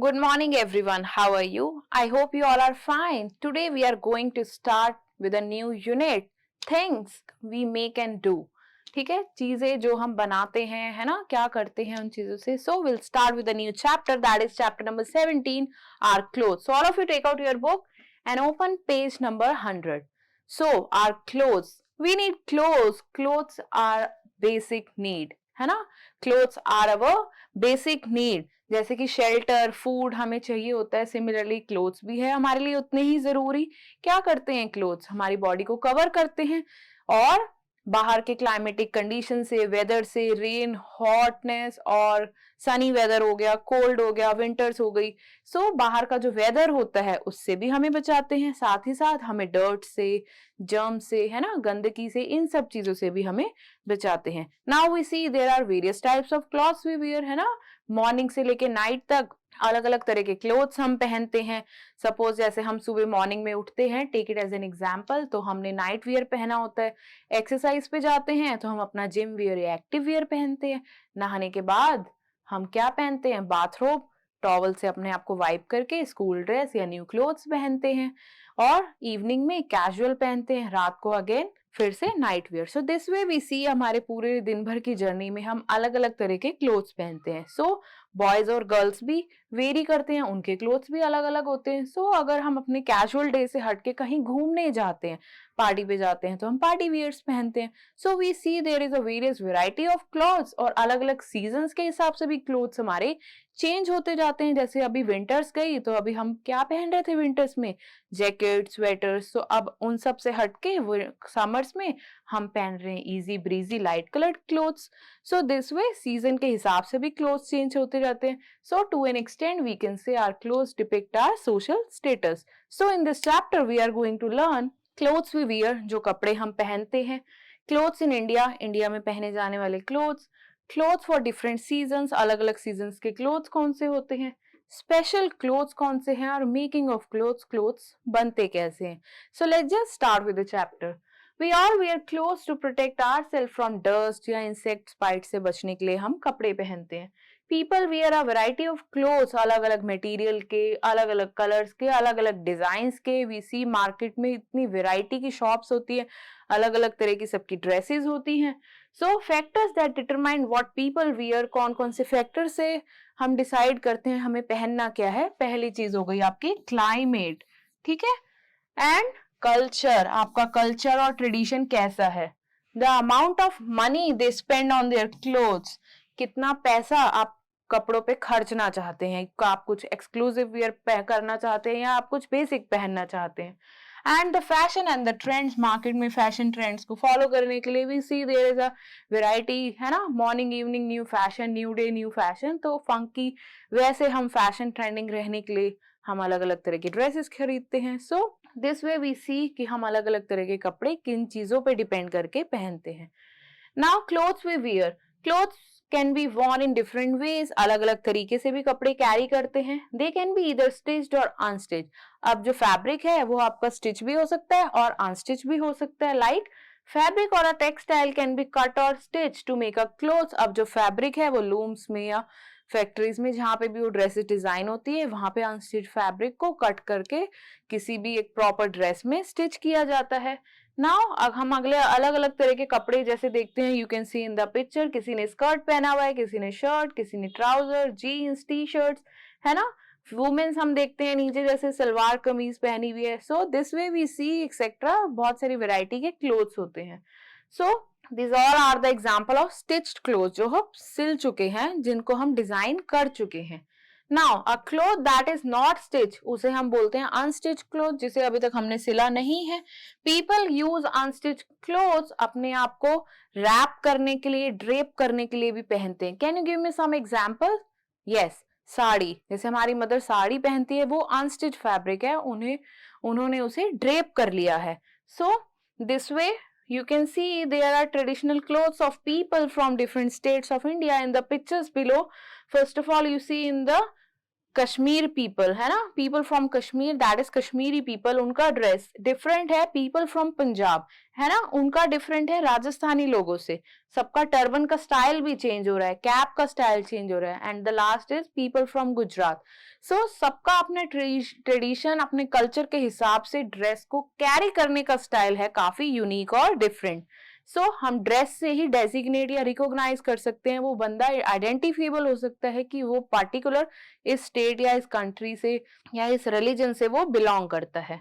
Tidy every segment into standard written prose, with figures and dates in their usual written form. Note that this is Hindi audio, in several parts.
Good morning, everyone. How are you? I hope you all are fine. Today, we are going to start with a new unit things we make and do. ठीक है, चीजें जो हम बनाते हैं, है ना, क्या करते हैं उन चीजों से. So we'll start with a new chapter, that is chapter number 17, our clothes. So all of you take out your book and open page number 100. So our clothes, we need clothes. Clothes are basic need, है ना. Clothes are our basic need. जैसे कि शेल्टर, फूड हमें चाहिए होता है, सिमिलरली क्लोथ्स भी है हमारे लिए उतने ही जरूरी. क्या करते हैं क्लोथ्स? हमारी बॉडी को कवर करते हैं और बाहर के क्लाइमेटिक कंडीशन से, वेदर से, रेन, हॉटनेस और सनी वेदर हो गया, कोल्ड हो गया, विंटर्स हो गई. सो बाहर का जो वेदर होता है उससे भी हमें बचाते हैं, साथ ही साथ हमें डर्ट से, जर्म से, है ना, गंदगी से, इन सब चीजों से भी हमें बचाते हैं. Now we see there are various types of clothes we wear, है ना. मॉर्निंग से लेके नाइट तक अलग अलग तरह के क्लोथ्स हम पहनते हैं. सपोज जैसे हम सुबह मॉर्निंग में उठते हैं, take it as an example, तो हमने नाइट वियर पहना होता है. एक्सरसाइज पे जाते हैं तो हम अपना जिम वियर या एक्टिव वियर पहनते हैं. नहाने के बाद हम क्या पहनते हैं? बाथरोब, टॉवल से अपने आप को वाइप करके स्कूल ड्रेस या न्यू क्लोथ्स पहनते हैं. और इवनिंग में कैजुअल पहनते हैं, रात को अगेन फिर से night wear. So this way we see हमारे पूरे दिन भर की जर्नी में हम अलग अलग तरह के क्लोथ्स पहनते हैं. सो बॉयज और गर्ल्स भी वेरी करते हैं, उनके क्लोथ्स भी अलग अलग होते हैं. सो अगर हम अपने कैजुअल डे से हटके कहीं घूमने जाते हैं, पार्टी पे जाते हैं, तो हम पार्टी वियर्स पहनते हैं. So we see there is a various variety of clothes. और अलग अलग सीजन्स के हिसाब से भी क्लोथ्स हमारे चेंज होते जाते हैं. जैसे अभी विंटर्स गई तो अभी हम क्या पहन रहे थे विंटर्स में? Jacket, sweaters. तो अब उन सब से हटके समर्स में हम पहन रहे हैं easy breezy light coloured clothes. So this way season के हिसाब से भी क्लोथ्स चेंज होते रहते हैं. So to an extent we can say our clothes depict our social status. So in this chapter we are going to learn clothes we wear, जो कपड़े हम पहनते हैं. क्लोथ्स इन इंडिया, इंडिया में पहने जाने वाले clothes. Clothes for different seasons, अलग अलग सीजन्स के क्लोथ्स कौन से होते हैं. स्पेशल क्लोथ्स कौन से हैं और मेकिंग ऑफ क्लोथ्स, क्लोथ्स बनते कैसे हैं. So let's just start with the chapter. We all wear clothes to protect ourself from dust या इंसेक्ट्स बाइट से बचने के लिए हम कपड़े पहनते हैं. People wear a variety of clothes, अलग अलग मटेरियल के, अलग अलग कलर्स के, अलग अलग डिजाइन के. वी सी मार्केट में इतनी वैरायटी की शॉप्स होती है, अलग अलग तरह की सबकी ड्रेसेस होती हैं. सो factors that determine what people wear, कौन कौन से फैक्टर से हम डिसाइड करते हैं हमें पहनना क्या है. पहली चीज हो गई आपकी क्लाइमेट, ठीक है, एंड कल्चर, आपका कल्चर और ट्रेडिशन कैसा है. The amount of money they spend on their clothes, कितना पैसा आप कपड़ों पे खर्चना चाहते हैं. आप कुछ एक्सक्लूसिव वियर करना चाहते हैं या आप कुछ बेसिक पहनना चाहते हैं. And the fashion and the trends, market में फैशन ट्रेंड्स को फॉलो करने के लिए भी सी देयर इज अ वेराइटी, है ना. Morning evening new fashion, new day new fashion. तो फंकी, वैसे हम फैशन ट्रेंडिंग रहने के लिए हम अलग अलग तरह की ड्रेसेस खरीदते हैं. सो दिस वे वी सी कि हम अलग अलग तरह के कपड़े किन चीजों पे डिपेंड करके पहनते हैं. Now clothes we wear, clothes can be worn in different ways, अलग अलग तरीके से भी कपड़े कैरी करते हैं. They can be either stitched और अनस्टिच्ड. अब जो फैब्रिक है वो आपका स्टिच भी हो सकता है और अनस्टिच भी हो सकता है. लाइक फैब्रिक और a textile can be cut और stitch to make a clothes. अब जो फैब्रिक है वो लूम्स में या फैक्ट्रीज में जहाँ पे भी वो ड्रेसेस डिजाइन होती है वहां पे अनस्टिच फैब्रिक को कट करके किसी भी एक प्रॉपर ड्रेस में स्टिच किया जाता है. नाउ अब हम अगले अलग अलग तरह के कपड़े जैसे देखते हैं. You can see in the picture, किसी ने स्कर्ट पहना हुआ है, किसी ने शर्ट, किसी ने ट्राउजर, जीन्स, टी शर्ट्स, है ना. वुमेन्स हम देखते हैं नीचे जैसे सलवार कमीज पहनी हुई है. So this way we see etcetera, बहुत सारी वेराइटी के क्लोथ्स होते हैं. So this all are the example of stitched cloth, जो हम सिल चुके हैं, जिनको हम डिजाइन कर चुके हैं. Now a cloth that is not stitch, उसे हम बोलते हैं अनस्टिच क्लोथ, जिसे अभी तक हमने सिला नहीं है. पीपल यूज अनस्टिच क्लोथ्स अपने आप को रैप करने के लिए, ड्रेप करने के लिए भी पहनते हैं. Can you give me some example? Yes, sari, जैसे हमारी मदर साड़ी पहनती है, वो अनस्टिच फैब्रिक है, उन्होंने उसे ड्रेप कर लिया है. So this way you can see there are traditional clothes of people from different states of India in the pictures below. First of all, you see in the Kashmir people है ना, people from Kashmir, that is Kashmiri people, उनका ड्रेस डिफरेंट है। पीपल फ्रॉम पंजाब है ना, उनका डिफरेंट है राजस्थानी लोगों से। सबका टर्बन का स्टाइल भी चेंज हो रहा है, कैप का स्टाइल चेंज हो रहा है। And the last is people from Gujarat. सो सबका अपने ट्रेडिशन, अपने कल्चर के हिसाब से ड्रेस को कैरी करने का स्टाइल है काफी यूनिक और डिफरेंट। सो हम ड्रेस से ही डेजिग्नेट या रिकॉग्नाइज कर सकते हैं, वो बंदा आइडेंटिफिएबल हो सकता है कि वो पार्टिकुलर इस स्टेट या इस कंट्री से या इस रिलीजन से वो बिलोंग करता है।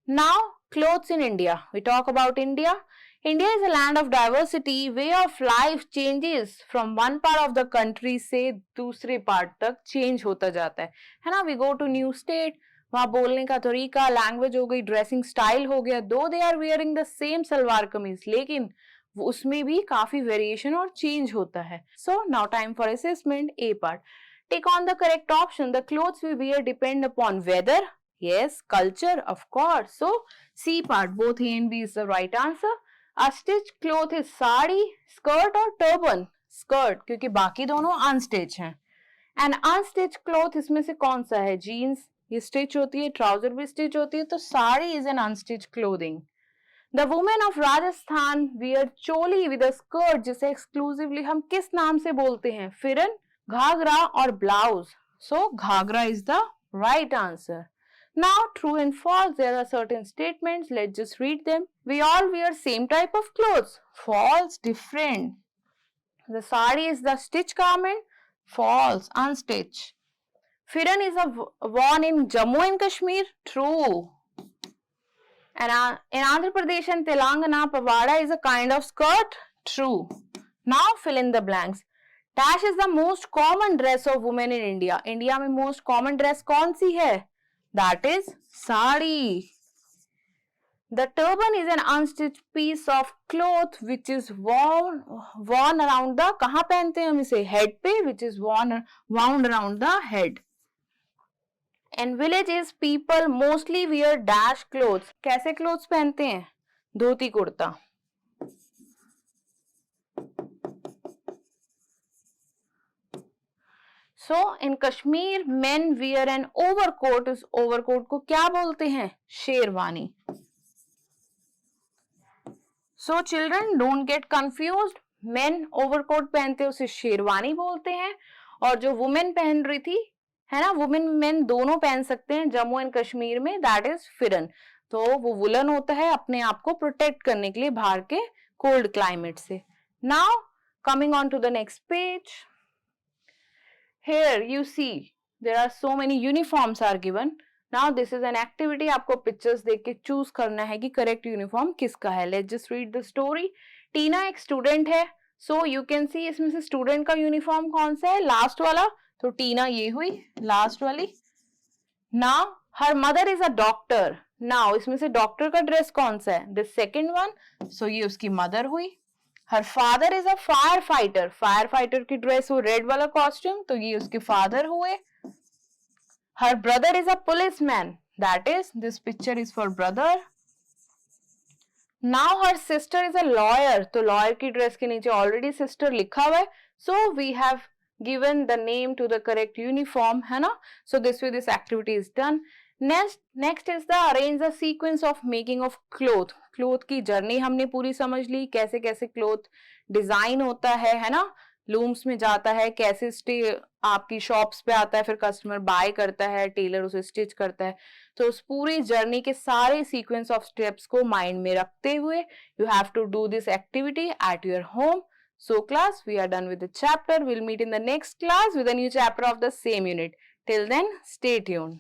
Now clothes in India, we talk about India. India is a land of diversity, way of life changes from one part of the country से दूसरे पार्ट तक चेंज होता जाता है ना। We go to new state, वहां बोलने का तरीका, लैंग्वेज हो गई, ड्रेसिंग स्टाइल हो गया, though they are wearing the same salwar kameez, लेकिन उसमें भी काफी वेरिएशन और चेंज होता है। So now time for assessment, A part. Take on the correct option. The clothes we wear depend upon weather. Yes. Culture, of course. So, C part, both A and B is the right answer. A stitched cloth is sari, skirt or turban. Skirt, क्योंकि बाकी दोनों unstitched हैं. And unstitched cloth इसमें से कौन सा है? Jeans, ये stitch होती है, trouser भी stitch होती है, तो sari is an unstitched clothing. The women of Rajasthan wear choli with a skirt, जिसे exclusively हम किस नाम से बोलते हैं? फिरन, घाघरा और blouse. So ghagra is the right answer. Now, true and false, there are certain statements. Let's just read them. We all wear same type of clothes. False, different. The sari is the stitched garment. False, unstitched. Firan is worn in Jammu and Kashmir. True. And in Andhra Pradesh and Telangana, pavada is a kind of skirt. True. Now fill in the blanks. Dash is the most common dress of women in India. India में most common dress कौन सी है? That is sari. The turban is an unstitched piece of cloth which is worn around the, कहाँ पहनते हैं हम इसे? Head पे, which is wound around the head. In villages, people mostly wear dash clothes. कैसे clothes पहनते हैं? Dhoti kurta. So in Kashmir, men wear an overcoat. इस overcoat को क्या बोलते हैं? Sherwani. So children, don't get confused. Men overcoat पहनते हैं, उसे शेरवानी बोलते हैं, और जो women पहन रही थी है ना, women men दोनों पहन सकते हैं जम्मू एंड कश्मीर में, that is फिरन. तो वो वुलन होता है अपने आप को प्रोटेक्ट करने के लिए बाहर के कोल्ड क्लाइमेट से. Now coming on to the next page. Here you see there are so many uniforms are given. Now this is an activity. आपको pictures देख के choose करना है कि correct uniform किसका है. Let's just read the story. टीना एक student है. So you can see इसमें से student का uniform कौन सा है? Last वाला. तो टीना ये हुई last वाली. Now her mother is a doctor. Now इसमें से doctor का dress कौन सा है? The second one. So ये उसकी mother हुई. Her father is a firefighter. Firefighter की ड्रेस वो रेड वाला कॉस्ट्यूम, तो ये उसके फादर हुए. Her brother is a policeman. That is, this picture is for brother. Now her sister is a lawyer. तो lawyer की ड्रेस के नीचे already sister लिखा हुआ है. So we have given the name to the correct uniform, है ना? So this way this activity is done. Next is the arrange the sequence of making of cloth. Cloth की जर्नी हमने पूरी समझ ली, कैसे कैसे क्लोथ डिजाइन होता है ना, लूम्स में जाता है, कैसे आपकी शॉप्स पे आता है, फिर कस्टमर बाय करता है, टेलर उसे स्टिच करता है. तो उस पूरी जर्नी के सारे सीक्वेंस ऑफ स्टेप्स को माइंड में रखते हुए you have to do this activity at your home. So class, we are done with the chapter. We'll meet in the next class with a new chapter of the same unit. Till then, stay tuned.